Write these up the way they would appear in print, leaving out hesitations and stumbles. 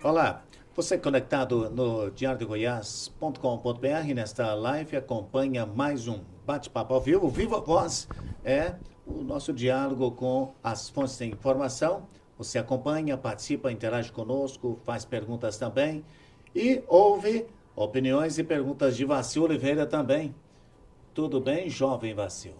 Olá, você conectado no diariodegoias.com.br, nesta live acompanha mais um bate-papo ao vivo. Viva Voz é o nosso diálogo com as fontes de informação. Você acompanha, participa, interage conosco, faz perguntas também e ouve opiniões e perguntas de Vacil Oliveira também. Tudo bem, jovem Vacil?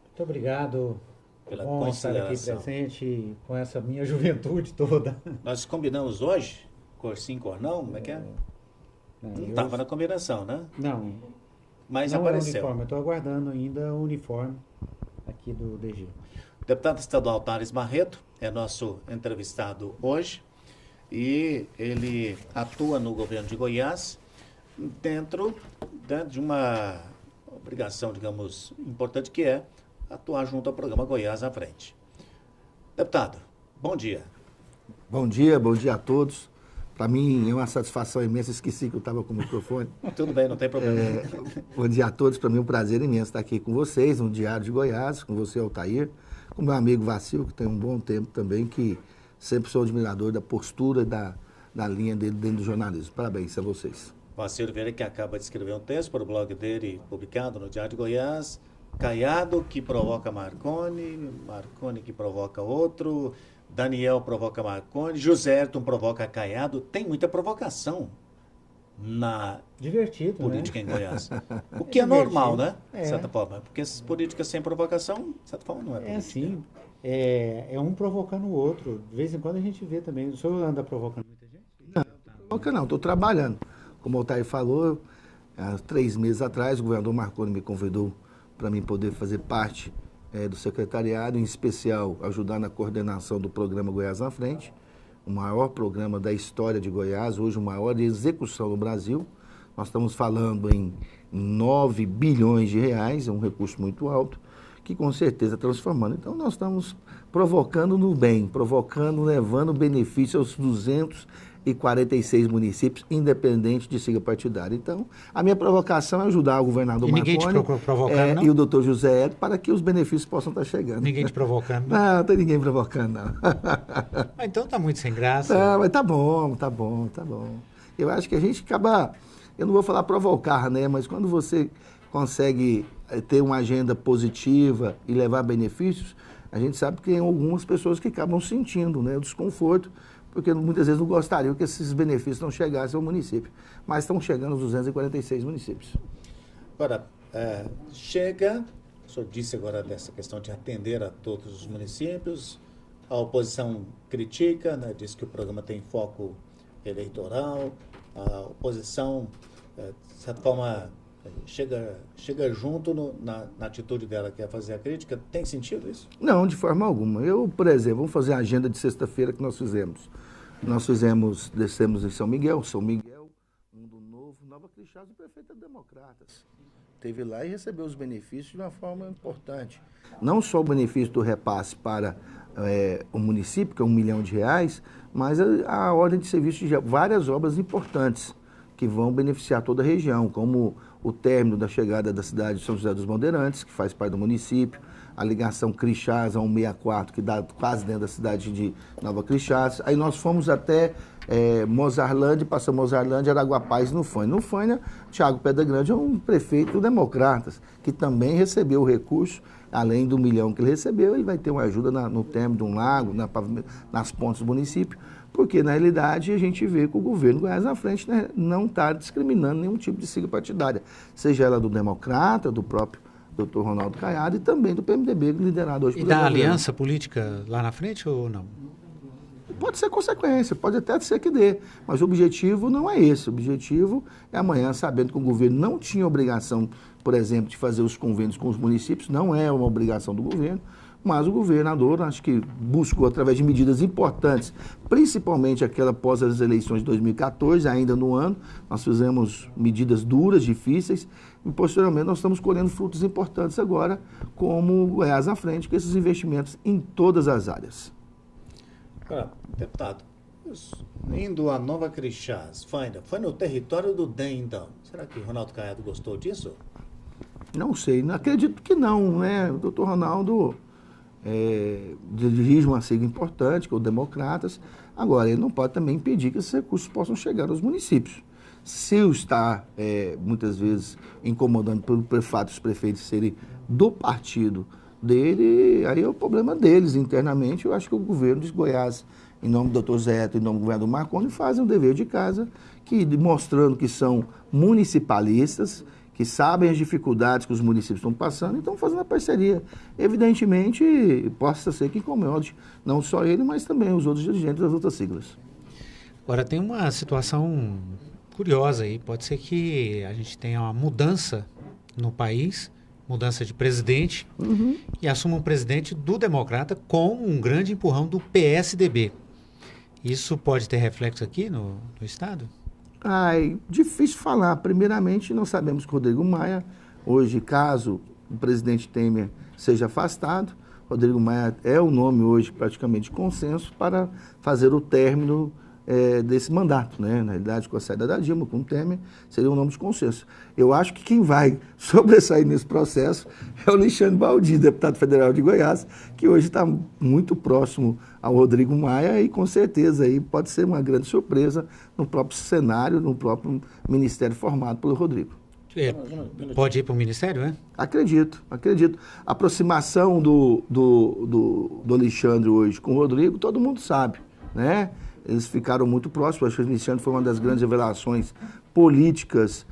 Muito obrigado Pela bom estar aqui consideração. presente com essa minha juventude toda. Nós combinamos hoje, cor sim, cor não, como é que é? Não estava na combinação, né? Não, Mas não apareceu. é uniforme. Eu estou aguardando ainda o uniforme aqui do DG. O deputado estadual Thales Barreto é nosso entrevistado hoje e ele atua no governo de Goiás dentro de uma obrigação, digamos, importante que é atuar junto ao programa Goiás à Frente. Deputado, bom dia. Bom dia a todos. Para mim é uma satisfação imensa, esqueci que eu estava com o microfone. Tudo bem, não tem problema. Bom dia a todos, para mim é um prazer imenso estar aqui com vocês, no Diário de Goiás, com você, Altair, com meu amigo Vacil, que tem um bom tempo também, que sempre sou admirador da postura e da linha dele dentro do jornalismo. Parabéns a vocês. Vacil Oliveira, que acaba de escrever um texto para o blog dele, publicado no Diário de Goiás. Caiado que provoca Marconi, Marconi que provoca outro, Daniel provoca Marconi, José Ayrton provoca Caiado. Tem muita provocação na Divertido, política né? em Goiás. O que é normal, né? De É. certa forma. Porque essas políticas sem provocação, de certa forma, não é política. É assim, é um provocando o outro. De vez em quando a gente vê também. O senhor anda provocando muita gente? Não, estou trabalhando. Como o Altair falou, há 3 meses atrás, o governador Marconi me convidou para mim poder fazer parte do secretariado, em especial ajudar na coordenação do programa Goiás à Frente, o maior programa da história de Goiás, hoje o maior de execução no Brasil. Nós estamos falando em 9 bilhões de reais, é um recurso muito alto, que com certeza transformando. Então nós estamos provocando no bem, levando benefício aos 246 municípios, independente de sigla partidária. Então, a minha provocação é ajudar o governador E ninguém Marconi te provocando, não? e o doutor José Ayrton para que os benefícios possam estar chegando. Ninguém te provocando, não? Não tem ninguém provocando, não. Então tá muito sem graça. Não, mas tá bom. Eu acho que a gente acaba, eu não vou falar provocar, né? Mas quando você consegue ter uma agenda positiva e levar benefícios, a gente sabe que tem algumas pessoas que acabam sentindo, né, o desconforto, porque muitas vezes não gostariam que esses benefícios não chegassem ao município. Mas estão chegando aos 246 municípios. Agora, chega, o senhor disse agora dessa questão de atender a todos os municípios, a oposição critica, né, diz que o programa tem foco eleitoral, a oposição, de certa forma, chega junto na atitude dela, que é fazer a crítica. Tem sentido isso? Não, de forma alguma. Eu, por exemplo, vamos fazer a agenda de sexta-feira que nós fizemos. Descemos em São Miguel, Mundo Novo, Nova Crixás, o prefeito é Democratas. Esteve lá e recebeu os benefícios de uma forma importante. Não só o benefício do repasse para o município, que é R$1 milhão, mas a ordem de serviço de várias obras importantes que vão beneficiar toda a região, como o término da chegada da cidade de São José dos Bandeirantes, que faz parte do município, a ligação Crixás a 164, que dá quase dentro da cidade de Nova Crixás. Aí nós fomos até Mozarlândia, passamos Mozarlândia, Araguapaz e Nufânia. Nufânia, Thiago Pedra Grande é um prefeito democratas, que também recebeu o recurso, além do R$1 milhão que ele recebeu, ele vai ter uma ajuda no término de um lago, nas pontes do município, porque na realidade a gente vê que o governo Goiás à Frente, né, não está discriminando nenhum tipo de sigla partidária, seja ela do Democrata, do próprio Dr. Ronaldo Caiado e também do PMDB, liderado hoje pelo governo. E da aliança política lá na frente ou não? Pode ser consequência, pode até ser que dê, mas o objetivo não é esse. O objetivo é amanhã, sabendo que o governo não tinha obrigação, por exemplo, de fazer os convênios com os municípios, não é uma obrigação do governo, mas o governador, acho que buscou, através de medidas importantes, principalmente aquela após as eleições de 2014, ainda no ano, nós fizemos medidas duras, difíceis, e posteriormente nós estamos colhendo frutos importantes agora, como o Goiás à Frente, com esses investimentos em todas as áreas. Deputado, indo a Nova Crixás, foi no território do DEM, então. Será que o Ronaldo Caiado gostou disso? Não sei, não acredito que não, né? O doutor Ronaldo dirige uma sigla importante, que é o Democratas. Agora, ele não pode também impedir que esses recursos possam chegar aos municípios. Se o está, muitas vezes, incomodando pelo fato dos prefeitos serem do partido dele, aí é o problema deles internamente. Eu acho que o governo de Goiás, em nome do Dr. Zeto, em nome do governador Marconi, fazem o dever de casa, mostrando que são municipalistas, que sabem as dificuldades que os municípios estão passando e estão fazendo a parceria. Evidentemente, possa ser que incomode não só ele, mas também os outros dirigentes das outras siglas. Agora, tem uma situação curiosa aí. Pode ser que a gente tenha uma mudança no país, mudança de presidente, e assuma um presidente do Democrata com um grande empurrão do PSDB. Isso pode ter reflexo aqui no Estado? Difícil falar. Primeiramente, nós sabemos que o Rodrigo Maia, hoje, caso o presidente Temer seja afastado, Rodrigo Maia é o nome hoje praticamente de consenso para fazer o término desse mandato, né? Na realidade, com a saída da Dilma, com o Temer, seria um nome de consenso. Eu acho que quem vai sobressair nesse processo é o Alexandre Baldi, deputado federal de Goiás, que hoje está muito próximo ao Rodrigo Maia e com certeza aí pode ser uma grande surpresa no próprio cenário, no próprio ministério formado pelo Rodrigo. Pode ir para o ministério, né? Acredito. A aproximação do Alexandre hoje com o Rodrigo, todo mundo sabe, né? Eles ficaram muito próximos. Acho que o Alexandre foi uma das grandes revelações políticas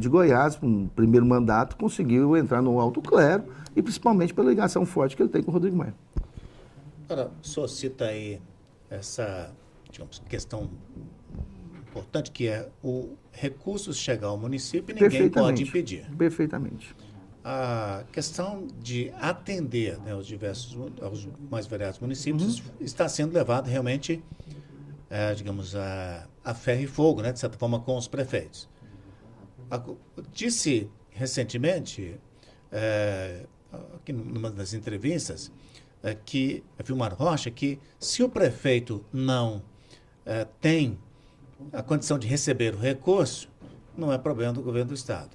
de Goiás. No primeiro mandato, conseguiu entrar no alto clero e principalmente pela ligação forte que ele tem com o Rodrigo Maia. Agora, o senhor cita aí essa, digamos, questão importante, que é o recurso chegar ao município e ninguém pode impedir. Perfeitamente. A questão de atender, né, aos mais variados municípios está sendo levado realmente, digamos, a ferro e fogo, né, de certa forma, com os prefeitos. Disse recentemente, aqui numa das entrevistas, que Vilmar Rocha, que se o prefeito não tem a condição de receber o recurso, não é problema do governo do Estado.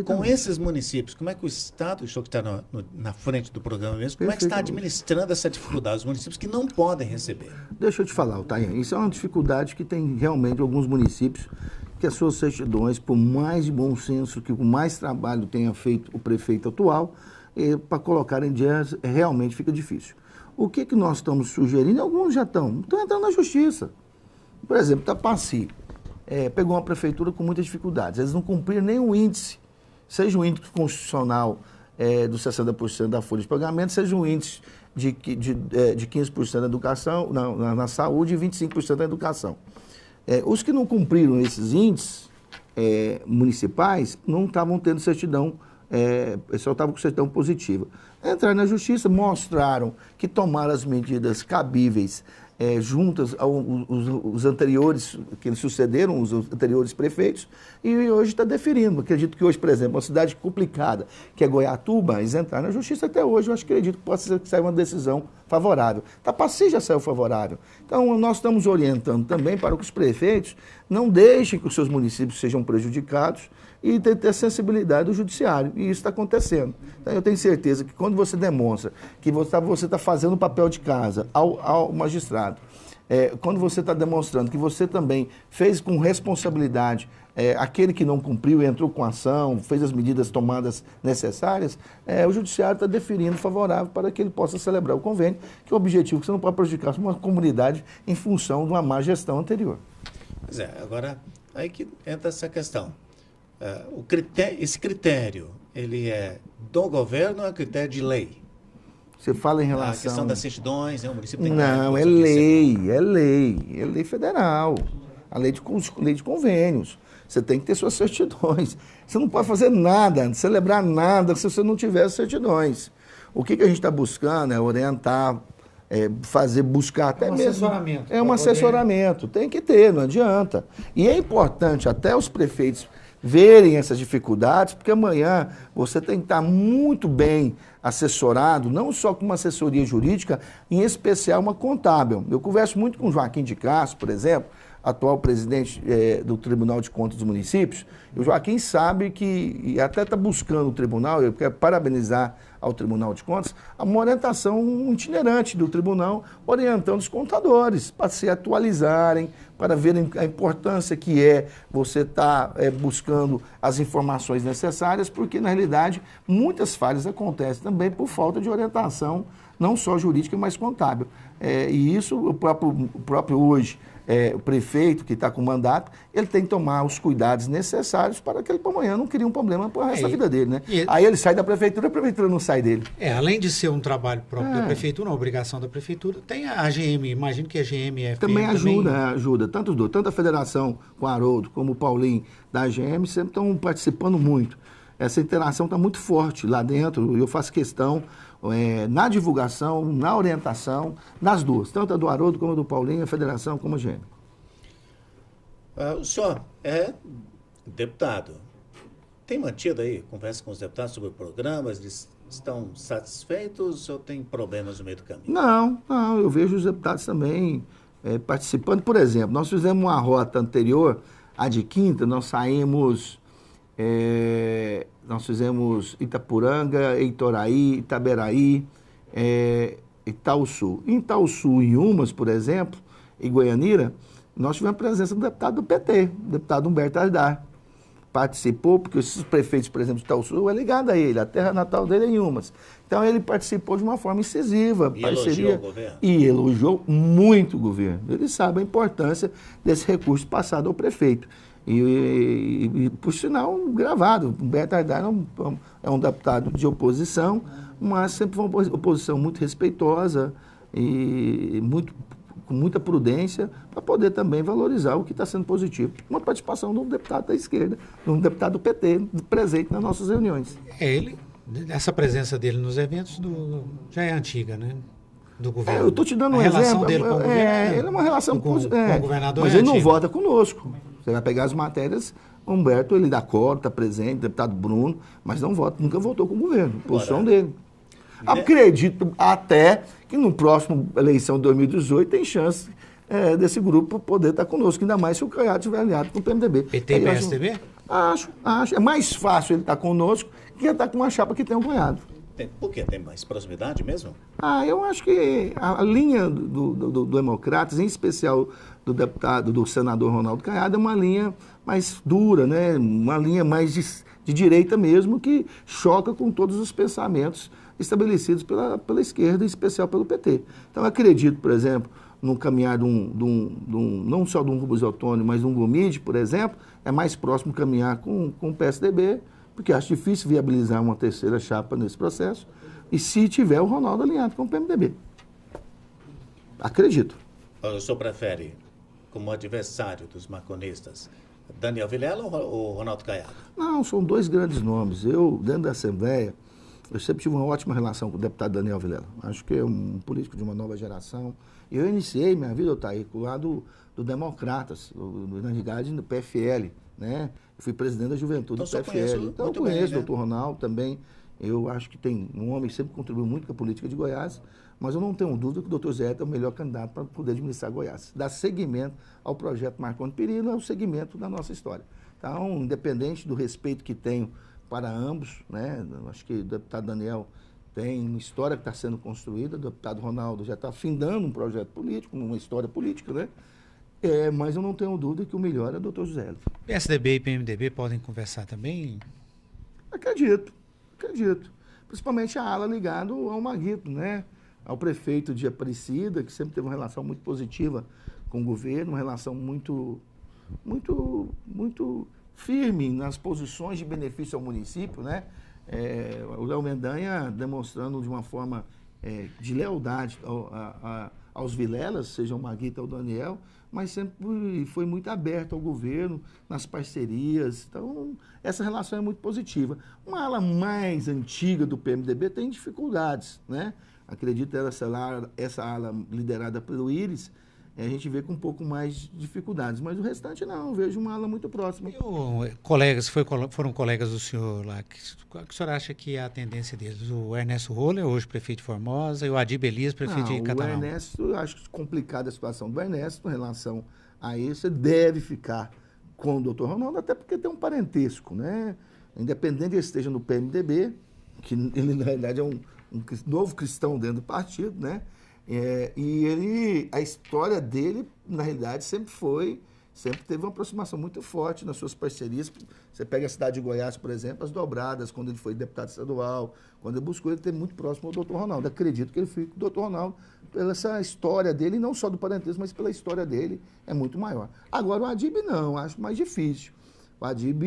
Com esses municípios, como é que o Estado, o senhor que está na frente do programa mesmo, como é que está administrando essa dificuldade? Os municípios que não podem receber. Deixa eu te falar, Otayan, isso é uma dificuldade que tem realmente alguns municípios, que as suas certidões, por mais de bom senso, que com mais trabalho tenha feito o prefeito atual, para colocar em dia realmente fica difícil. O que nós estamos sugerindo? Alguns já estão entrando na justiça. Por exemplo, Tapaci pegou uma prefeitura com muitas dificuldades. Eles não cumpriram nem o índice, seja o índice constitucional dos 60% da folha de pagamento, seja o índice de 15% da educação, na saúde e 25% da educação. Os que não cumpriram esses índices municipais não estavam tendo certidão, só estavam com certidão positiva. Entraram na justiça, mostraram que tomaram as medidas cabíveis juntas aos anteriores, que eles sucederam, os anteriores prefeitos, e hoje está deferindo. Acredito que hoje, por exemplo, uma cidade complicada, que é Goiatuba, eles entraram na justiça até hoje, eu acredito que possa sair uma decisão favorável. Tapaci já saiu favorável. Então, nós estamos orientando também para que os prefeitos não deixem que os seus municípios sejam prejudicados e ter sensibilidade do judiciário. E isso está acontecendo. Então, eu tenho certeza que quando você demonstra que você está fazendo o papel de casa ao magistrado, quando você está demonstrando que você também fez com responsabilidade aquele que não cumpriu, entrou com ação, fez as medidas tomadas necessárias, o judiciário está deferindo favorável para que ele possa celebrar o convênio, que é o objetivo que você não pode prejudicar uma comunidade em função de uma má gestão anterior. Pois agora, aí que entra essa questão. Esse critério, ele é do governo ou é critério de lei? Você fala em relação... A questão das certidões, né? O município tem que... Não, é lei federal, a lei de convênios. Você tem que ter suas certidões. Você não pode fazer nada, celebrar nada, se você não tiver as certidões. O que a gente está buscando é orientar, buscar até mesmo... Assessoramento. Um assessoramento. Tem que ter, não adianta. E é importante até os prefeitos verem essas dificuldades, porque amanhã você tem que estar muito bem assessorado, não só com uma assessoria jurídica, em especial uma contábil. Eu converso muito com o Joaquim de Castro, por exemplo, atual presidente do Tribunal de Contas dos Municípios, o Joaquim sabe que, e até está buscando o tribunal, eu quero parabenizar ao Tribunal de Contas, uma orientação itinerante do tribunal, orientando os contadores para se atualizarem, para verem a importância que é você estar buscando as informações necessárias, porque, na realidade, muitas falhas acontecem também por falta de orientação, não só jurídica, mas contábil. E isso, o próprio hoje, o prefeito que está com mandato, ele tem que tomar os cuidados necessários para que ele, para amanhã, não crie um problema para o resto da vida dele, né? Aí ele sai da prefeitura, a prefeitura não sai dele. Além de ser um trabalho próprio da prefeitura, uma obrigação da prefeitura, tem a AGM, imagino que a AGM e a FM também ajuda. Tanto a federação com o Haroldo como o Paulinho da AGM sempre estão participando muito. Essa interação está muito forte lá dentro, eu faço questão na divulgação, na orientação, nas duas, tanto a do Haroldo como a do Paulinho, a federação como a AGM. O senhor é deputado. Tem mantido aí conversa com os deputados sobre o programa? Eles estão satisfeitos ou tem problemas no meio do caminho? Não, eu vejo os deputados também participando. Por exemplo, nós fizemos uma rota anterior, a de quinta, nós fizemos Itapuranga, Eitoraí, Itaberaí, Itaúsu. Em Itaúsu e Umas, por exemplo, em Goianira, nós tivemos a presença do deputado do PT, o deputado Humberto Aidar. Participou, porque esses prefeitos, por exemplo, de Itaúsu é ligado a ele, a terra natal dele é em Umas. Então ele participou de uma forma incisiva, elogiou o governo? E elogiou muito o governo. Ele sabe a importância desse recurso passado ao prefeito. E por sinal, gravado. Humberto Aidar é um deputado de oposição, mas sempre foi uma oposição muito respeitosa e com muita prudência para poder também valorizar o que está sendo positivo. Uma participação de um deputado da esquerda, de um deputado do PT, presente nas nossas reuniões. Essa presença dele nos eventos já é antiga, né? Do governo. Eu estou te dando um exemplo. A relação dele com o governo. Ele é uma relação com o governador. Mas ele não vota conosco. Você vai pegar as matérias, Humberto, ele dá cor, está presente, deputado Bruno, mas não vota, nunca votou com o governo, posição dele. Acredito até que no próximo eleição de 2018 tem chance desse grupo poder estar conosco, ainda mais se o Caiado estiver aliado com o PMDB. PT e PSDB? Acho. É mais fácil ele estar conosco que estar com uma chapa que tem um Caiado. Por quê? Tem mais proximidade mesmo? Eu acho que a linha do Democratas, em especial do senador Ronaldo Caiado, é uma linha mais dura, né? Uma linha mais de direita mesmo, que choca com todos os pensamentos estabelecidos pela esquerda, em especial pelo PT. Então, eu acredito, por exemplo, no caminhar não só de um Rubens Ottoni, mas de um Gomide, por exemplo, é mais próximo caminhar com o PSDB, porque acho difícil viabilizar uma terceira chapa nesse processo, e se tiver o Ronaldo alinhado com o PMDB. Acredito. O senhor prefere, como adversário dos marconistas, Daniel Vilela ou Ronaldo Caiado? Não, são dois grandes nomes. Eu, dentro da Assembleia, eu sempre tive uma ótima relação com o deputado Daniel Vilela. Acho que é um político de uma nova geração. Eu iniciei minha vida, Otair, com o lado do Democratas, na realidade, do PFL, né? Eu fui presidente da Juventude do PFL. Então eu conheço o doutor Ronaldo também. Eu acho que tem um homem que sempre contribuiu muito com a política de Goiás, mas eu não tenho dúvida que o doutor Zé é o melhor candidato para poder administrar Goiás. Dar seguimento ao projeto Marconi Perillo é o segmento da nossa história. Então, independente do respeito que tenho para ambos, né? Acho que o deputado Daniel tem uma história que está sendo construída, o deputado Ronaldo já está findando um projeto político, uma história política, né? Mas eu não tenho dúvida que o melhor é o doutor José. PSDB e PMDB podem conversar também? Acredito. Principalmente a ala ligada ao Maguito, né? Ao prefeito de Aparecida, que sempre teve uma relação muito positiva com o governo, uma relação muito firme nas posições de benefício ao município, né? O Léo Mendanha demonstrando de uma forma de lealdade aos Vilelas, seja o Maguito ou o Daniel, mas sempre foi muito aberto ao governo, nas parcerias. Então, essa relação é muito positiva. Uma ala mais antiga do PMDB tem dificuldades, né? Acredito que essa ala liderada pelo Íris, a gente vê com um pouco mais de dificuldades, mas o restante não, eu vejo uma ala muito próxima. E foram colegas do senhor lá, qual que o senhor acha que é a tendência deles? O Ernesto Roller, hoje prefeito de Formosa, e o Adib Elias, prefeito de Catanaú? O Ernesto, eu acho complicada a situação do Ernesto em relação aí você deve ficar com o doutor Ronaldo, até porque tem um parentesco, né? Independente de ele esteja no PMDB, que ele, na realidade, é um novo cristão dentro do partido, né? E a história dele, na realidade, sempre teve uma aproximação muito forte nas suas parcerias. Você pega a cidade de Goiás, por exemplo, as dobradas, quando ele foi deputado estadual, quando ele buscou, ele esteve muito próximo ao doutor Ronaldo. Acredito que ele fique com o doutor Ronaldo pela essa história dele, não só do parentesco, mas pela história dele, é muito maior. Agora, o Adib não, acho mais difícil. O Adib,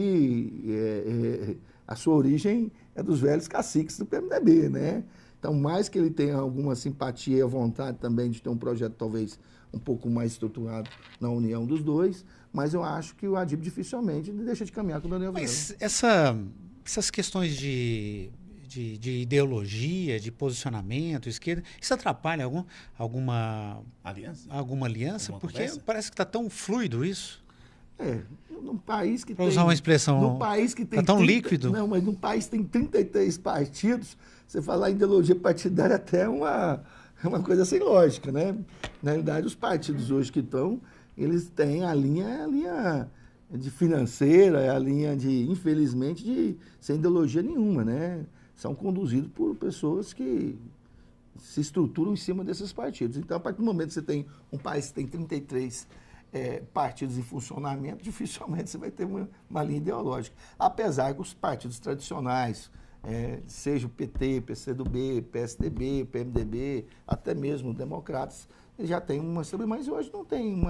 a sua origem é dos velhos caciques do PMDB, né? Então, mais que ele tenha alguma simpatia e vontade também de ter um projeto talvez um pouco mais estruturado na união dos dois, mas eu acho que o Adib dificilmente deixa de caminhar com o Daniel Vilela. Mas essas questões de ideologia, de posicionamento, esquerda, isso atrapalha alguma aliança? Alguma porque conversa? Parece que está tão fluido isso. Num país que tem... Para usar uma expressão... Num país que tem... Está tão líquido. Não, mas num país que tem 33 partidos, você falar em ideologia partidária até é uma coisa sem lógica, né? Na realidade, os partidos hoje que estão, eles têm a linha de financeira, a linha de, infelizmente, sem ideologia nenhuma, né? São conduzidos por pessoas que se estruturam em cima desses partidos. Então, a partir do momento que você tem um país que tem 33 partidos em funcionamento, dificilmente você vai ter uma linha ideológica. Apesar que os partidos tradicionais, seja o PT, PCdoB, PSDB, PMDB, até mesmo democratas, eles já têm uma... Mas hoje não tem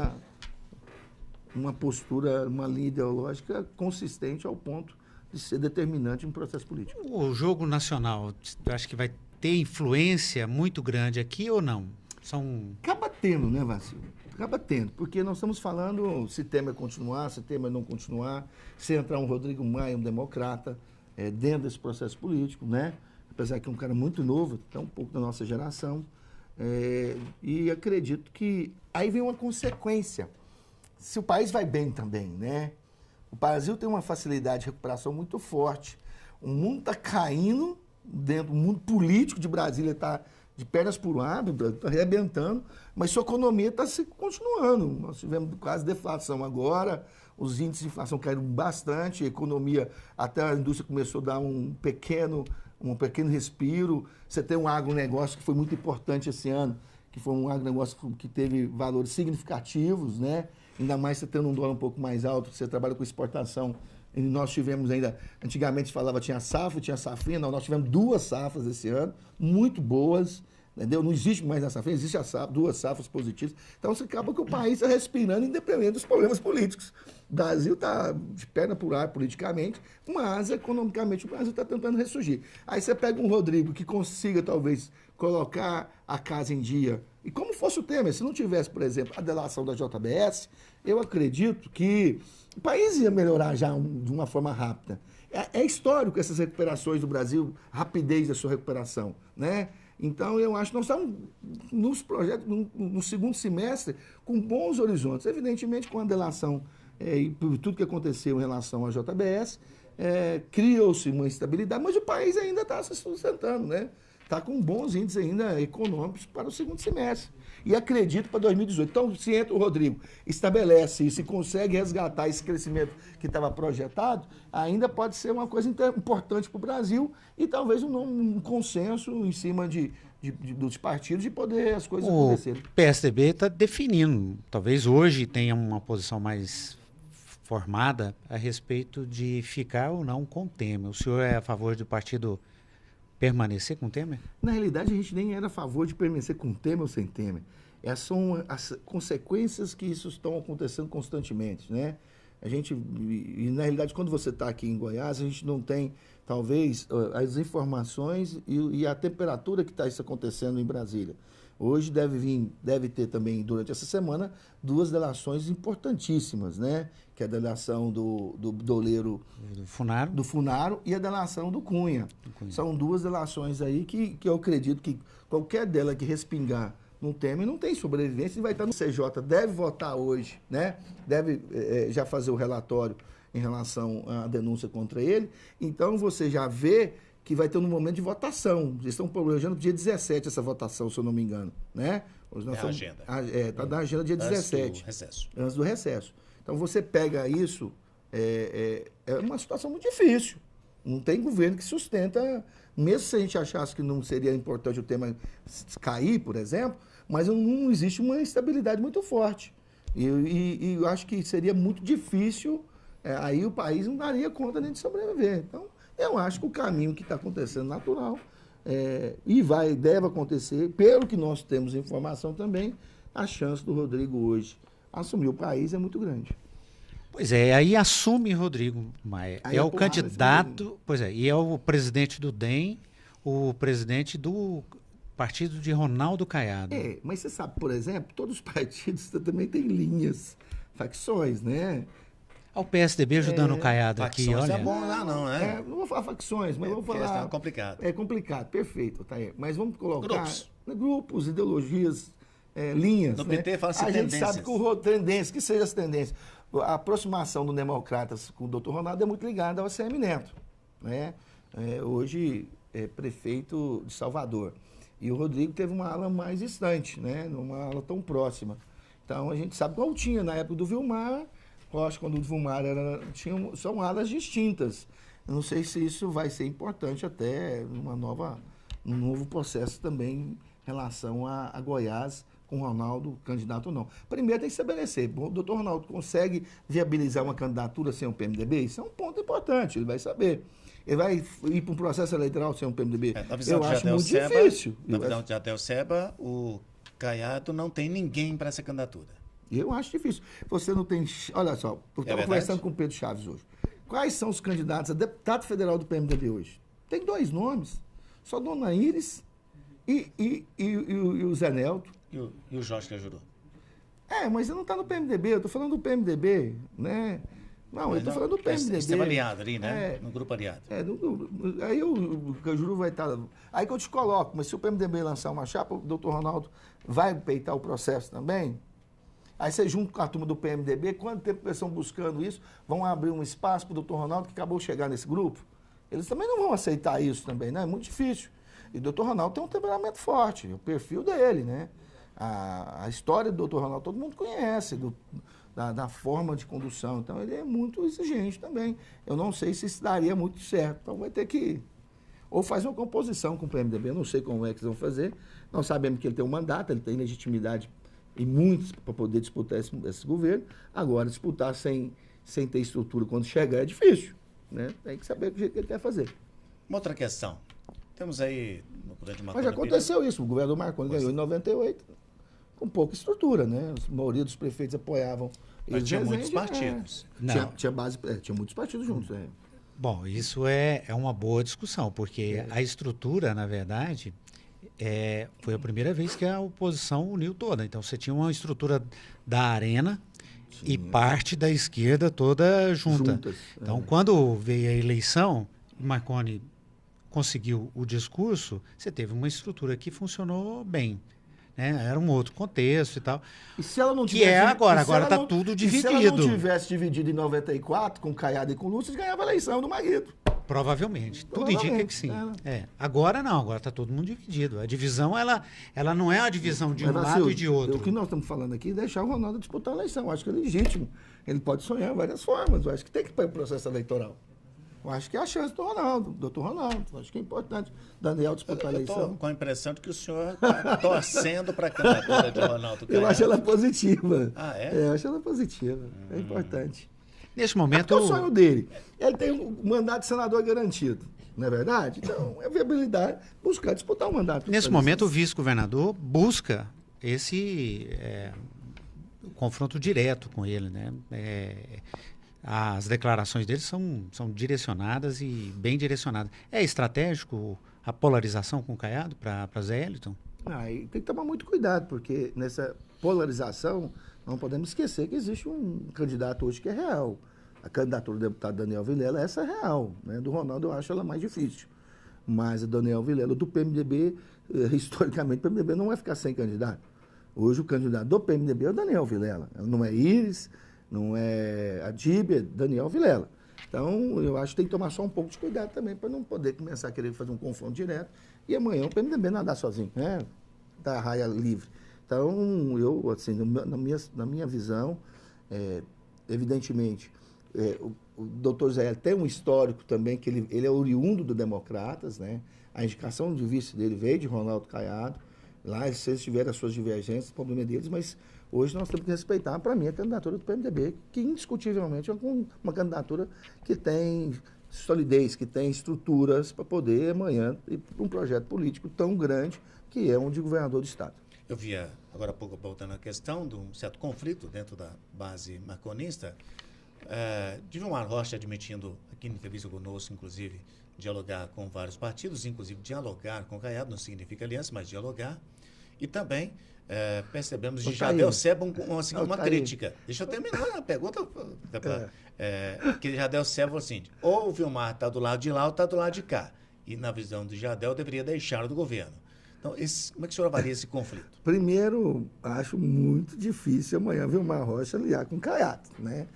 uma postura, uma linha ideológica consistente ao ponto de ser determinante em um processo político. O jogo nacional, eu acho que vai ter influência muito grande aqui ou não? Acaba tendo, né, Vacilo? Acaba tendo, porque nós estamos falando se Temer continuar, se Temer não continuar, se entrar um Rodrigo Maia, um democrata, dentro desse processo político, né? Apesar que é um cara muito novo, tá um pouco da nossa geração, e acredito que aí vem uma consequência. Se o país vai bem também, né? O Brasil tem uma facilidade de recuperação muito forte. O mundo está caindo, dentro do mundo político de Brasília está de pernas por ar, está arrebentando, mas sua economia está se continuando. Nós tivemos quase deflação agora, os índices de inflação caíram bastante, a economia, até a indústria começou a dar um pequeno respiro. Você tem um agronegócio que foi muito importante esse ano, que foi um agronegócio que teve valores significativos, né? Ainda mais você tendo um dólar um pouco mais alto, você trabalha com exportação. E nós tivemos ainda, antigamente falava tinha safra, tinha safrinha, não, nós tivemos 2 safras esse ano, muito boas, entendeu? Não existe mais a safrinha, existe a safra, 2 safras positivas. Então você acaba que o país está respirando independente dos problemas políticos. O Brasil está de perna por ar politicamente, mas economicamente o Brasil está tentando ressurgir. Aí você pega um Rodrigo que consiga talvez colocar a casa em dia, e como fosse o Temer, se não tivesse, por exemplo, a delação da JBS, eu acredito que o país ia melhorar já de uma forma rápida. É histórico essas recuperações do Brasil, a rapidez da sua recuperação, né? Então, eu acho que nós estamos nos projetos, no segundo semestre, com bons horizontes. Evidentemente, com a delação e por tudo que aconteceu em relação à JBS, criou-se uma instabilidade, mas o país ainda está se sustentando, né? Está com bons índices ainda econômicos para o segundo semestre. E acredito para 2018. Então, se entra o Rodrigo, estabelece e se consegue resgatar esse crescimento que estava projetado, ainda pode ser uma coisa importante para o Brasil e talvez um consenso em cima dos partidos de poder as coisas acontecerem. O PSDB está definindo, talvez hoje tenha uma posição mais formada a respeito de ficar ou não com o Temer. O senhor é a favor do partido permanecer com o Temer? Na realidade, a gente nem era a favor de permanecer com o Temer ou sem Temer. Essas são as consequências que isso estão acontecendo constantemente, né? E na realidade, quando você está aqui em Goiás, a gente não tem, talvez, as informações e a temperatura que está isso acontecendo em Brasília. Hoje deve ter também, durante essa semana, 2 delações importantíssimas, né? Que é a delação do doleiro do Funaro e a delação do Cunha. São 2 delações aí que eu acredito que qualquer dela que respingar no Temer não tem sobrevivência e vai estar no CJ. Deve votar hoje, né? Deve já fazer o relatório em relação à denúncia contra ele. Então você já vê que vai ter um momento de votação. Eles estão planejando para o dia 17 essa votação, se eu não me engano, né? Hoje nós É a estamos, agenda. Está na agenda dia 17. Antes do recesso. Antes do recesso. Então, você pega isso, é uma situação muito difícil. Não tem governo que sustenta, mesmo se a gente achasse que não seria importante o tema cair, por exemplo, mas não existe uma estabilidade muito forte. E eu acho que seria muito difícil, aí o país não daria conta nem de sobreviver. Então, eu acho que o caminho que está acontecendo é natural, deve acontecer, pelo que nós temos informação também, a chance do Rodrigo hoje assumir o país é muito grande. Pois é, aí assume Rodrigo Maia. Aí É a o porrada candidato, pois é, e é o presidente do DEM, o presidente do partido de Ronaldo Caiado. Mas você sabe, por exemplo, todos os partidos também têm linhas, facções, né? O PSDB ajudando o Caiado aqui, Facções olha. é bom lá não, né? Não vou falar facções, mas vamos falar... É complicado. É complicado, perfeito, Tair. Mas vamos colocar... Grupos. Ideologias, linhas. No né? PT fala-se A gente tendências. sabe que tendência, que seja as tendências. A aproximação do Democratas com o Dr. Ronaldo é muito ligada ao ACM Neto, né? Hoje é prefeito de Salvador. E o Rodrigo teve uma ala mais distante, né? Numa ala tão próxima. Então, a gente sabe qual tinha na época do Vilmar. Eu acho que quando o Vilmar são alas distintas. Eu não sei se isso vai ser importante até num novo processo também em relação a Goiás, com o Ronaldo candidato ou não. Primeiro tem que estabelecer, o doutor Ronaldo consegue viabilizar uma candidatura sem um PMDB? Isso é um ponto importante, ele vai saber. Ele vai ir para um processo eleitoral sem um PMDB? Eu acho muito difícil. Na visão de Adel Seba, o Caiado não tem ninguém para essa candidatura. Eu acho difícil. Você não tem... Olha só, eu estava conversando com o Pedro Chaves hoje. Quais são os candidatos a deputado federal do PMDB hoje? Tem 2 nomes. Só Dona Iris e o Zé Nelto. E o Jorge que ajudou? Mas ele não está no PMDB, eu estou falando do PMDB, né? Não, eu estou falando do PMDB. Estava aliado ali, né? No grupo aliado. Aí o Cajuru vai estar... Aí que eu te coloco, mas se o PMDB lançar uma chapa, o doutor Ronaldo vai peitar o processo também? Aí você junto com a turma do PMDB, quanto tempo eles estão buscando isso? Vão abrir um espaço para o doutor Ronaldo, que acabou de chegar nesse grupo? Eles também não vão aceitar isso também, né? É muito difícil. E o doutor Ronaldo tem um temperamento forte, o perfil dele, né? A história do doutor Ronaldo todo mundo conhece, da forma de condução. Então, ele é muito exigente também. Eu não sei se isso daria muito certo. Então, vai ter que... Ou faz uma composição com o PMDB, eu não sei como é que eles vão fazer. Nós sabemos que ele tem um mandato, ele tem legitimidade e muitos para poder disputar esse governo. Agora, disputar sem ter estrutura quando chegar é difícil, né? Tem que saber o jeito que ele quer fazer. Uma outra questão. Temos aí no Grande Marconi. Mas já aconteceu isso. O governador Marconi ganhou em 98 com pouca estrutura, né? A maioria dos prefeitos apoiavam. Mas tinha muitos partidos. Tinha muitos partidos juntos. Bom, isso é uma boa discussão, porque a estrutura, na verdade, foi a primeira vez que a oposição uniu toda. Então, você tinha uma estrutura da Arena e parte da esquerda toda juntas. Então, quando veio a eleição, Marconi conseguiu o discurso, você teve uma estrutura que funcionou bem. Né? Era um outro contexto e tal. E se ela não tivesse... Que é agora está tudo dividido. E se ela não tivesse dividido em 94, com Caiado e com Lúcio, ganhava a eleição do marido. Provavelmente. Tudo indica que sim. Agora não, agora está todo mundo dividido. A divisão, ela não é a divisão de um lado e de outro. O que nós estamos falando aqui é deixar o Ronaldo disputar a eleição. Eu acho que é legítimo. Ele pode sonhar de várias formas. Eu acho que tem que ir para o processo eleitoral. Eu acho que é a chance do Ronaldo, doutor Ronaldo. Eu acho que é importante. Daniel disputar a eleição. Eu estou com a impressão de que o senhor está torcendo para a candidatura de Ronaldo Caiado. Eu acho ela positiva. Eu acho ela positiva. É importante. Neste momento... É o sonho dele. Ele tem um mandato de senador garantido. Não é verdade? Então, é viabilidade buscar disputar o mandato. Nesse momento, o vice-governador busca esse confronto direto com ele, né? As declarações dele são direcionadas e bem direcionadas. É estratégico a polarização com o Caiado para Zé Eliton? E tem que tomar muito cuidado, porque nessa polarização não podemos esquecer que existe um candidato hoje que é real. A candidatura do deputado Daniel Vilela, essa é real. Né? Do Ronaldo eu acho ela mais difícil. Mas a Daniel Vilela, do PMDB, historicamente, o PMDB não vai ficar sem candidato. Hoje o candidato do PMDB é o Daniel Vilela. Não é Iris, não é a Díbia, é Daniel Vilela. Então, eu acho que tem que tomar só um pouco de cuidado também para não poder começar a querer fazer um confronto direto e amanhã o PMDB nadar sozinho, né? Da raia livre. Então, eu, assim, na minha visão, evidentemente, o doutor Zé tem um histórico também, que ele é oriundo do Democratas, né? A indicação de vice dele veio de Ronaldo Caiado. Lá, se eles tiverem as suas divergências, o problema é deles, mas hoje nós temos que respeitar, para mim, a candidatura do PMDB, que indiscutivelmente é uma candidatura que tem solidez, que tem estruturas para poder amanhã ir para um projeto político tão grande que é um de governador do Estado. Eu via, agora há pouco, voltando à questão de um certo conflito dentro da base marconista, de Vilmar Rocha admitindo, aqui em entrevista conosco, inclusive, dialogar com vários partidos, inclusive dialogar com Caiado, não significa aliança, mas dialogar. E também percebemos de Jardel Seba uma crítica. Deixa eu terminar a pergunta. Que Jardel Seba falou assim, ou o Vilmar está do lado de lá ou está do lado de cá. E na visão de Jardel deveria deixar do governo. Então, como é que o senhor avalia esse conflito? Primeiro, acho muito difícil amanhã Vilmar Rocha aliar com Caiado, né?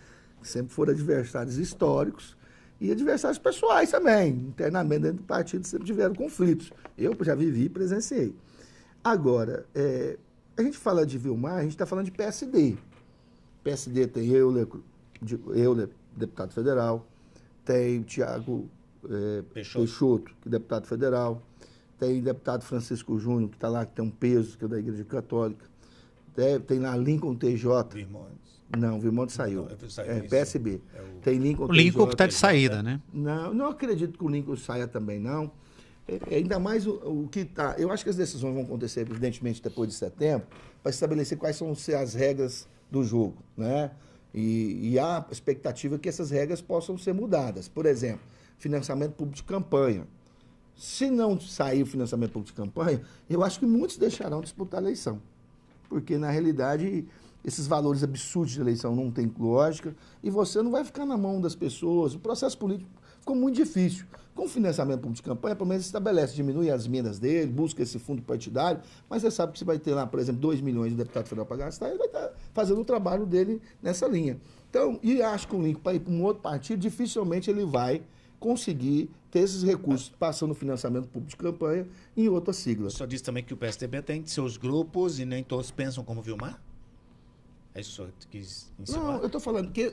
Sempre foram adversários históricos e adversários pessoais também. Internamente dentro do partido sempre tiveram conflitos. Eu já vivi e presenciei. Agora, a gente fala de Vilmar, a gente está falando de PSD. PSD tem Euler, deputado federal, tem Tiago Peixoto, que é deputado federal, tem deputado Francisco Júnior, que está lá, que tem um peso, que é da Igreja Católica, tem lá Lincoln TJ. Irmãos. Não, Vilmonte saiu. PSB. Tem Lincoln TJ. O Lincoln que está de saída, né? Não acredito que o Lincoln saia também, não. Ainda mais o que está... Eu acho que as decisões vão acontecer, evidentemente, depois de setembro, para estabelecer quais vão ser as regras do jogo, né? E há expectativa que essas regras possam ser mudadas. Por exemplo, financiamento público de campanha. Se não sair o financiamento público de campanha, eu acho que muitos deixarão de disputar a eleição. Porque, na realidade, esses valores absurdos de eleição não têm lógica e você não vai ficar na mão das pessoas. O processo político ficou muito difícil. Com o financiamento público de campanha, pelo menos estabelece, diminui as emendas dele, busca esse fundo partidário, mas você sabe que você vai ter lá, por exemplo, 2 milhões de deputado federal para gastar, ele vai estar fazendo o trabalho dele nessa linha. Então, e acho que o link para ir para um outro partido, dificilmente ele vai conseguir ter esses recursos passando o financiamento público de campanha em outra sigla. O senhor disse também que o PSDB tem seus grupos e nem todos pensam como Vilmar? É isso que o senhor quis insinuar? Não, eu estou falando que,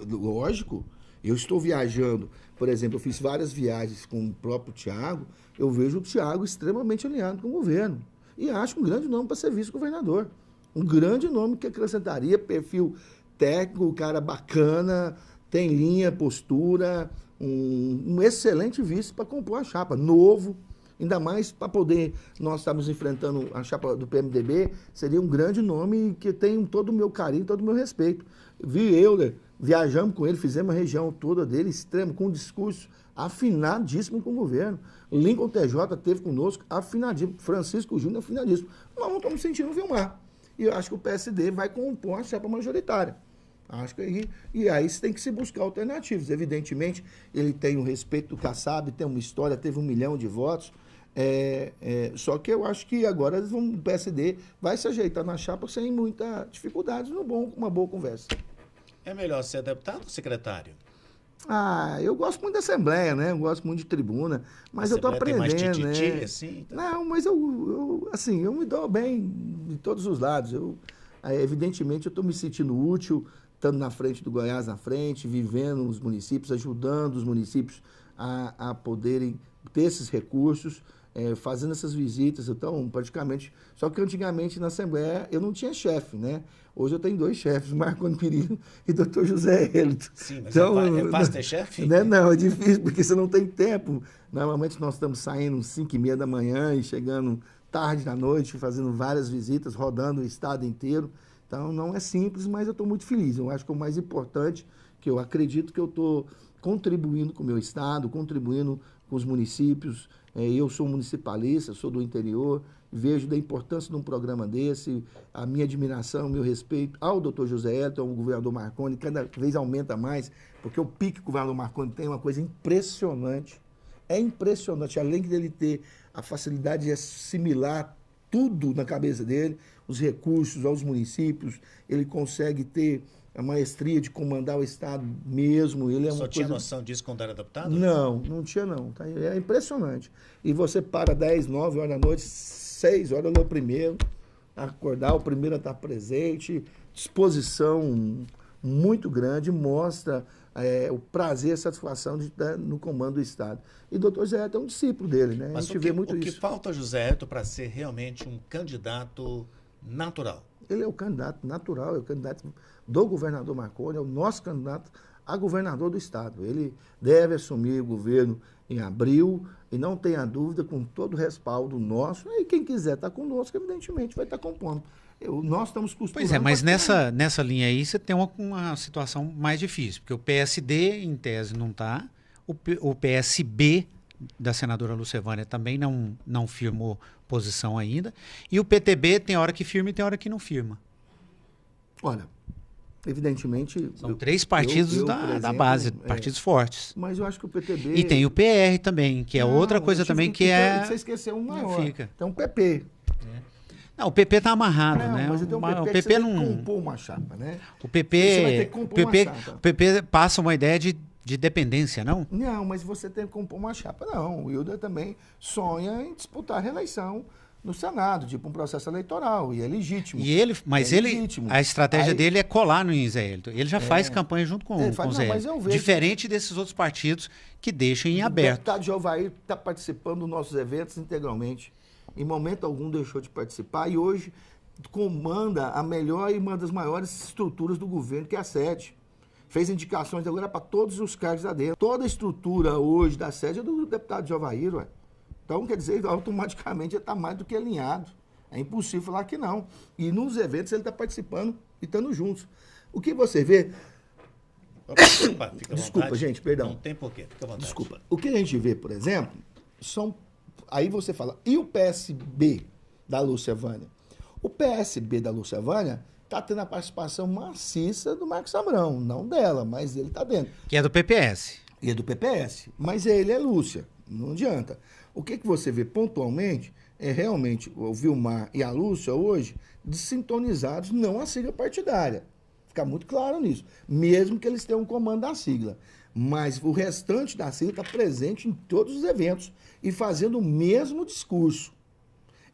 lógico, eu estou viajando, por exemplo, eu fiz várias viagens com o próprio Tiago, eu vejo o Tiago extremamente alinhado com o governo. E acho um grande nome para ser vice-governador. Um grande nome que acrescentaria perfil técnico, cara bacana, tem linha, postura, um excelente vice para compor a chapa, novo, ainda mais para poder, nós estamos enfrentando a chapa do PMDB, seria um grande nome que tem todo o meu carinho, todo o meu respeito. Vi Euler, viajamos com ele, fizemos a região toda dele, extremo, com um discurso afinadíssimo com o governo. Lincoln TJ esteve conosco, afinadíssimo. Francisco Júnior, afinadíssimo. Nós não estamos sentindo Vilmar. E eu acho que o PSD vai compor a chapa majoritária. Acho que aí você tem que se buscar alternativas. Evidentemente, ele tem o respeito do Kassab, tem uma história, teve 1 milhão de votos. Só que eu acho que agora o PSD vai se ajeitar na chapa sem muita dificuldade, com uma boa conversa. É melhor ser deputado ou secretário? Eu gosto muito da Assembleia, né? Eu gosto muito de tribuna, mas eu estou aprendendo, tem mais tititi, né? Assim, tá? Não, mas eu me dou bem de todos os lados. Evidentemente, eu estou me sentindo útil, estando na frente do Goiás, vivendo nos municípios, ajudando os municípios a poderem ter esses recursos, fazendo essas visitas. Então, praticamente... Só que antigamente na Assembleia eu não tinha chefe, né? Hoje eu tenho 2 chefes, Marconi Perillo e Dr. José Hélito. Sim, mas então, é fácil ter chefe? Não, é difícil, porque você não tem tempo. Normalmente nós estamos saindo às 5h30 da manhã e chegando tarde da noite, fazendo várias visitas, rodando o estado inteiro. Então, não é simples, mas eu estou muito feliz. Eu acho que o mais importante, que eu acredito que eu estou contribuindo com o meu estado, contribuindo com os municípios. Eu sou municipalista, sou do interior, vejo da importância de um programa desse, a minha admiração, o meu respeito ao Dr. José Hélito, ao governador Marconi, cada vez aumenta mais, porque o pique que o governador Marconi tem é uma coisa impressionante. É impressionante, além dele ter a facilidade de assimilar tudo na cabeça dele, os recursos aos municípios, ele consegue ter a maestria de comandar o Estado mesmo. Ele Só tinha noção disso quando era deputado? Não tinha não. É impressionante. E você para 10, 9 horas da noite, 6 horas no primeiro, acordar, o primeiro a estar presente, disposição muito grande, mostra o prazer e a satisfação de estar no comando do Estado. E o doutor Zé é um discípulo dele, né? Mas a gente vê muito o que isso. falta, José Hélito, para ser realmente um candidato natural? Ele é o candidato natural, é o candidato do governador Marconi, é o nosso candidato a governador do Estado. Ele deve assumir o governo em abril e não tenha dúvida, com todo o respaldo nosso. E quem quiser estar conosco, evidentemente, vai estar compondo. Nós estamos costurando... Pois é, mas nessa linha aí você tem uma situação mais difícil, porque o PSD, em tese, não está, o PSB da senadora Lucevânia também não firmou posição ainda, e o PTB tem hora que firma e tem hora que não firma. Olha, evidentemente... São 3 partidos da base, partidos fortes. Mas eu acho que o PTB... E tem o PR também, que é outra coisa também que é... Você esqueceu um maior. Fica. Então o PP. Não, o PP está amarrado, né? Mas então o PP não compor uma chapa, né? O PP, você vai ter que compor uma chapa. O PP passa uma ideia de dependência, não? Não, mas você tem que compor uma chapa, não. O Hilder também sonha em disputar a reeleição no Senado, tipo um processo eleitoral, e é legítimo. A estratégia dele é colar no Zé Hélito. Ele já faz campanha junto com o Zé Hélito. Diferente desses outros partidos que deixam em aberto. O deputado Jovair está participando dos nossos eventos integralmente. Em momento algum deixou de participar e hoje comanda a melhor e uma das maiores estruturas do governo, que é a sede. Fez indicações agora para todos os cargos lá dentro. Toda a estrutura hoje da sede é do deputado Jovair, ué. Então, quer dizer, automaticamente ele está mais do que alinhado. É impossível falar que não. E nos eventos ele está participando e estando juntos. O que você vê... Opa, desculpa, gente, perdão. Não tem porquê, fica à vontade. Desculpa. O que a gente vê, por exemplo, são... Aí você fala, e o PSB da Lúcia Vânia? O PSB da Lúcia Vânia está tendo a participação maciça do Marcos Abrão. Não dela, mas ele está dentro. Que é do PPS. E é do PPS. Mas ele é Lúcia. Não adianta. O que você vê pontualmente é realmente o Vilmar e a Lúcia hoje desintonizados, não a sigla partidária. Fica muito claro nisso. Mesmo que eles tenham um comando da sigla. Mas o restante da sigla está presente em todos os eventos e fazendo o mesmo discurso.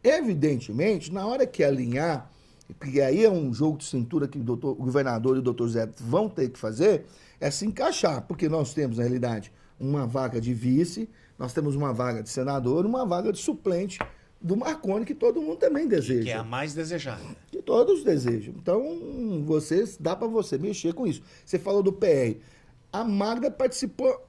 Evidentemente, na hora que alinhar, porque aí é um jogo de cintura que o governador e o doutor Zé vão ter que fazer, é se encaixar, porque nós temos, na realidade, uma vaga de vice, nós temos uma vaga de senador, uma vaga de suplente do Marconi, que todo mundo também deseja. Que é a mais desejada. Que todos desejam. Então, dá para você mexer com isso. Você falou do PR. A Magda participou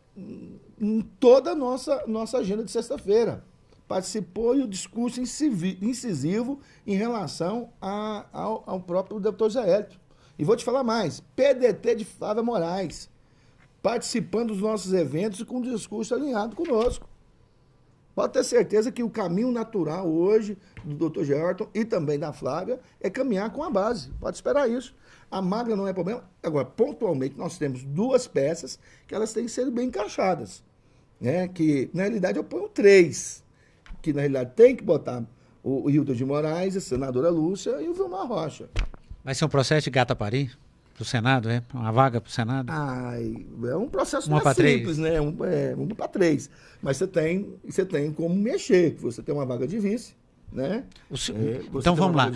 em toda a nossa agenda de sexta-feira. Participou e o discurso incisivo em relação ao próprio deputado Zé Hélito. E vou te falar mais, PDT de Flávia Moraes, participando dos nossos eventos e com um discurso alinhado conosco. Pode ter certeza que o caminho natural hoje do doutor Gerton e também da Flávia é caminhar com a base. Pode esperar isso. A Magda não é problema. Agora, pontualmente, nós temos 2 peças que elas têm que ser bem encaixadas. Né? Que, na realidade, eu ponho 3. Que, na realidade, tem que botar o Hilton de Moraes, a senadora Lúcia e o Vilmar Rocha. Vai ser um processo de gata pari para o Senado, é? Uma vaga para o Senado? É um processo mais simples, né? Um para 3. Mas você tem como mexer. Você tem uma vaga de vice, né? Então vamos lá.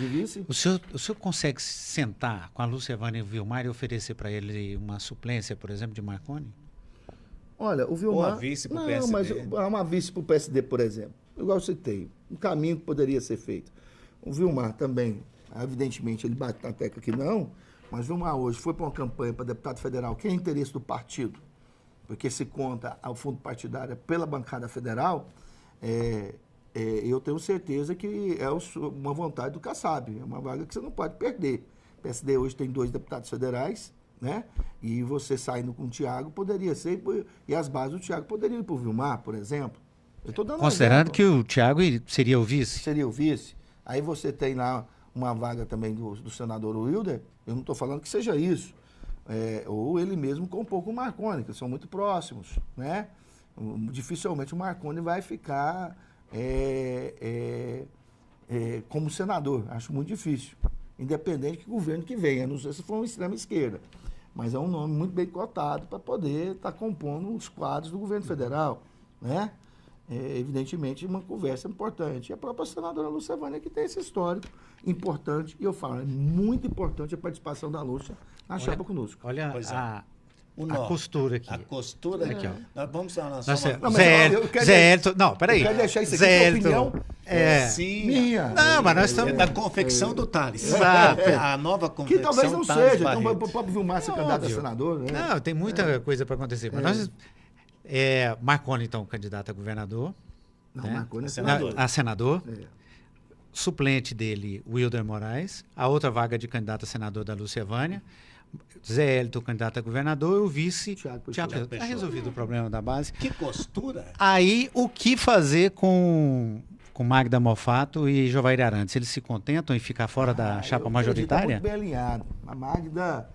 O senhor consegue sentar com a Lúcia Vânia e o Vilmar e oferecer para ele uma suplência, por exemplo, de Marconi? Olha, o Vilmar... Ou a vice para o PSD. Não, mas uma vice para o PSD, por exemplo. Igual eu citei. Um caminho que poderia ser feito. O Vilmar também, evidentemente, ele bate na tecla que não, mas o Vilmar hoje foi para uma campanha para deputado federal, que é interesse do partido, porque se conta ao fundo partidário pela bancada federal, eu tenho certeza que é uma vontade do Kassab, é uma vaga que você não pode perder. O PSD hoje tem 2 deputados federais, né? E você saindo com o Thiago poderia ser, e as bases do Thiago poderiam ir para o Vilmar, por exemplo. Eu tô dando considerando que o Thiago seria o vice? Seria o vice. Aí você tem lá uma vaga também do senador Wilder, eu não estou falando que seja isso. Ou ele mesmo com um pouco o Marconi, que são muito próximos, né? Dificilmente o Marconi vai ficar como senador. Acho muito difícil. Independente que governo que venha. Não sei se for uma extrema esquerda. Mas é um nome muito bem cotado para poder estar compondo os quadros do governo federal, né? evidentemente, uma conversa importante. E a própria senadora Lúcia Vânia, que tem esse histórico importante, e eu falo, é muito importante a participação da Lúcia na chapa conosco. Olha Pois é. a nó. costura aqui. A costura Aqui, ó. Nós vamos falar Nossa, só uma... Zé Elton. Não, peraí. Eu quero deixar isso aqui Zé de Elton. opinião Sim. minha. Não, mas nós estamos... Da confecção do Thales. Exato. A nova Que confecção talvez não Thales seja. Então, Barreto. o próprio Vilmar ser candidato a óbvio. senador, né? Não, tem muita coisa para acontecer. Mas nós... Marconi, então, candidato a governador. Não, né? Marconi é Senador. senador. A senador. É. Suplente dele, Wilder Moraes. A outra vaga de candidato a senador da Lúcia Vânia. Zé Elton, candidato a governador. E o vice, Thiago Thiago Peixoto. Peixoto. Está resolvido o problema da base. Que costura? Aí, o que fazer com Magda Mofato e Jovair Arantes? Eles se contentam em ficar fora da chapa Eu majoritária? acredito, tá muito bem alinhado. A Magda,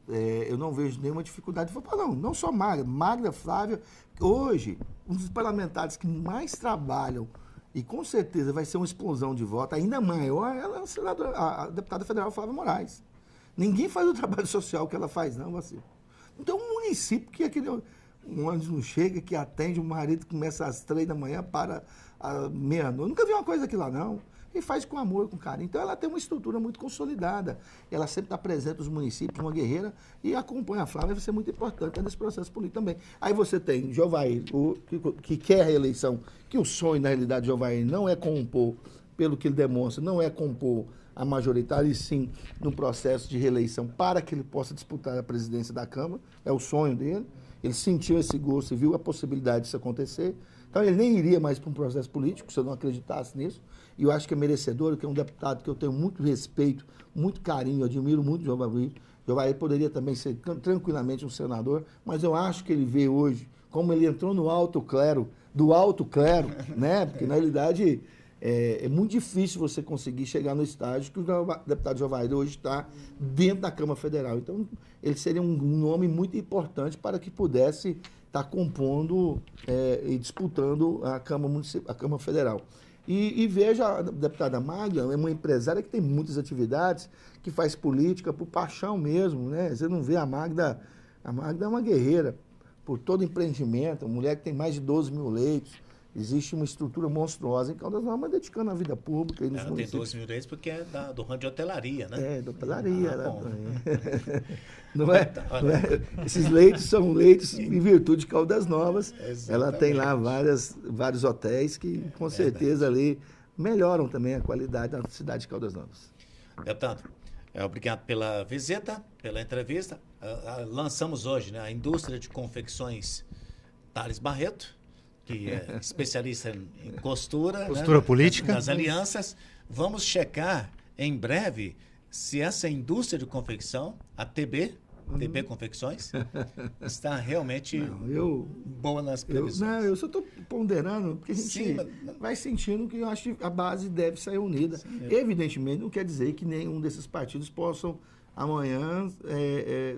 eu não vejo nenhuma dificuldade. Não só Magda. Magda, Flávia. Hoje, um dos parlamentares que mais trabalham, e com certeza vai ser uma explosão de voto ainda maior, ela é a deputada federal Flávia Moraes. Ninguém faz o trabalho social que ela faz, não, Vacilo. Então, um município que aquele um ônibus não chega, que atende, o marido começa às 3 da manhã para a meia-noite. Nunca vi uma coisa aqui lá, não. E faz com amor, com carinho. Então, ela tem uma estrutura muito consolidada. Ela sempre está presente nos municípios, uma guerreira, e acompanha a Flávia, vai ser muito importante nesse processo político também. Aí você tem Jovair, que quer a reeleição, que o sonho, na realidade, de Jovair não é compor, pelo que ele demonstra, não é compor a majoritária, e sim no processo de reeleição para que ele possa disputar a presidência da Câmara. É o sonho dele. Ele sentiu esse gosto e viu a possibilidade disso acontecer. Então, ele nem iria mais para um processo político, se eu não acreditasse nisso. E eu acho que é merecedor, que é um deputado que eu tenho muito respeito, muito carinho, eu admiro muito o Jovair. Jovair poderia também ser tranquilamente um senador, mas eu acho que ele vê hoje, como ele entrou no alto clero, né? Porque, na realidade, é muito difícil você conseguir chegar no estágio que o deputado Jovair hoje está dentro da Câmara Federal. Então, ele seria um nome muito importante para que pudesse estar compondo e disputando a Câmara Federal. E veja, a deputada Magda é uma empresária que tem muitas atividades, que faz política por paixão mesmo, né? Você não vê a Magda é uma guerreira por todo empreendimento, uma mulher que tem mais de 12 mil leitos. Existe uma estrutura monstruosa em Caldas Novas, dedicando à vida pública. E nos Ela tem 12 mil leitos porque é do ramo de hotelaria, né? É, da hotelaria. bom. Não é? Esses leitos são leitos em virtude de Caldas Novas. Ela tem lá vários hotéis que, com certeza, ali melhoram também a qualidade da cidade de Caldas Novas. Deputado, obrigado pela visita, pela entrevista. Lançamos hoje, né, a indústria de confecções Thales Barreto, que é especialista em costura, Costura, né, política. Das alianças. Vamos checar em breve se essa indústria de confecção, a TB Confecções, está realmente boa nas previsões. Eu só estou ponderando, porque a gente vai sentindo que eu acho que a base deve sair unida. Sim, evidentemente, não quer dizer que nenhum desses partidos possam amanhã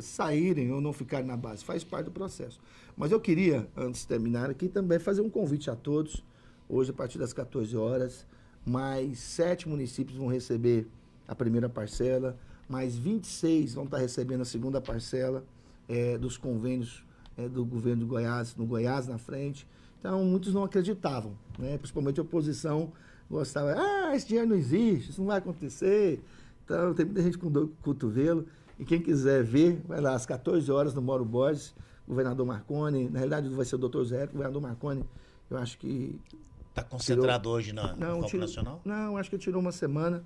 saírem ou não ficarem na base. Faz parte do processo. Mas eu queria, antes de terminar aqui, também fazer um convite a todos. Hoje, a partir das 14 horas, mais 7 municípios vão receber a primeira parcela, mais 26 vão estar recebendo a segunda parcela dos convênios do governo de Goiás, no Goiás na frente. Então, muitos não acreditavam, né? Principalmente a oposição gostava, esse dinheiro não existe, isso não vai acontecer. Então, tem muita gente com dor no cotovelo. E quem quiser ver, vai lá às 14 horas no Mauro Borges, governador Marconi. Na realidade, vai ser o doutor Zé, governador Marconi. Eu acho que... Está concentrado hoje na Copa Nacional? Não, acho que tirou uma semana.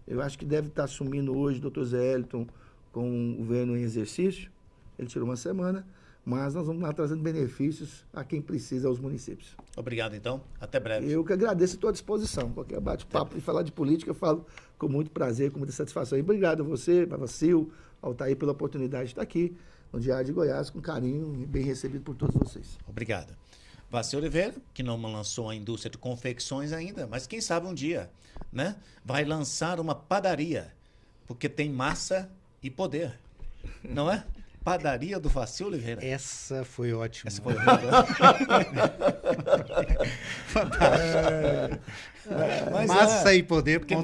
Eu acho que deve estar assumindo hoje o doutor Zé Elton com o governo em exercício. Ele tirou uma semana. Mas nós vamos lá trazendo benefícios a quem precisa, aos municípios. Obrigado, então. Até breve. Eu que agradeço, estou à disposição. Qualquer bate-papo e falar de política, eu falo com muito prazer, com muita satisfação. E obrigado a você, a Vacil, ao Altair, pela oportunidade de estar aqui no Diário de Goiás, com carinho e bem recebido por todos vocês. Obrigado. Vacil Oliveira, que não lançou a indústria de confecções ainda, mas quem sabe um dia, né, vai lançar uma padaria, porque tem massa e poder, não é? Padaria do Facil Oliveira. Essa foi ótima. Essa foi Massa e Poder, porque o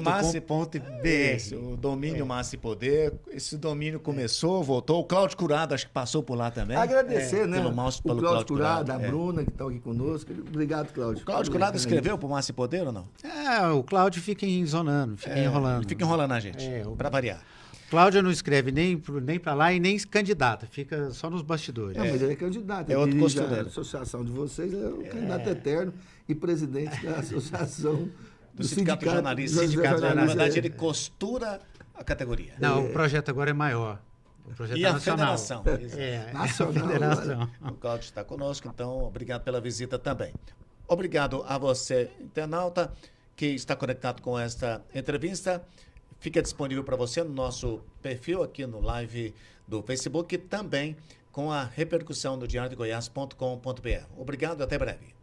domínio Massa e Poder, esse domínio começou, voltou. O Cláudio Curado, acho que passou por lá também. Agradecer, né? Pelo o Cláudio Curado, a Bruna, que estão aqui conosco. Obrigado, Cláudio. O Cláudio Curado escreveu pro Massa e Poder ou não? O Cláudio fica enzonando, fica enrolando. Ele fica enrolando a gente, pra variar. Cláudio não escreve nem para lá e nem candidata, fica só nos bastidores. Não, mas ele é candidato. É outro A costureiro. associação de vocês é o candidato eterno e presidente da associação do Sindicato de Jornalistas. Na verdade, ele costura a categoria. Não, o projeto agora é maior. O projeto e é a nacional. federação. Nacional. A federação. O Cláudio está conosco, então obrigado pela visita também. Obrigado a você, internauta, que está conectado com esta entrevista. Fica disponível para você no nosso perfil aqui no live do Facebook e também com a repercussão do diariodegoias.com.br. Obrigado e até breve.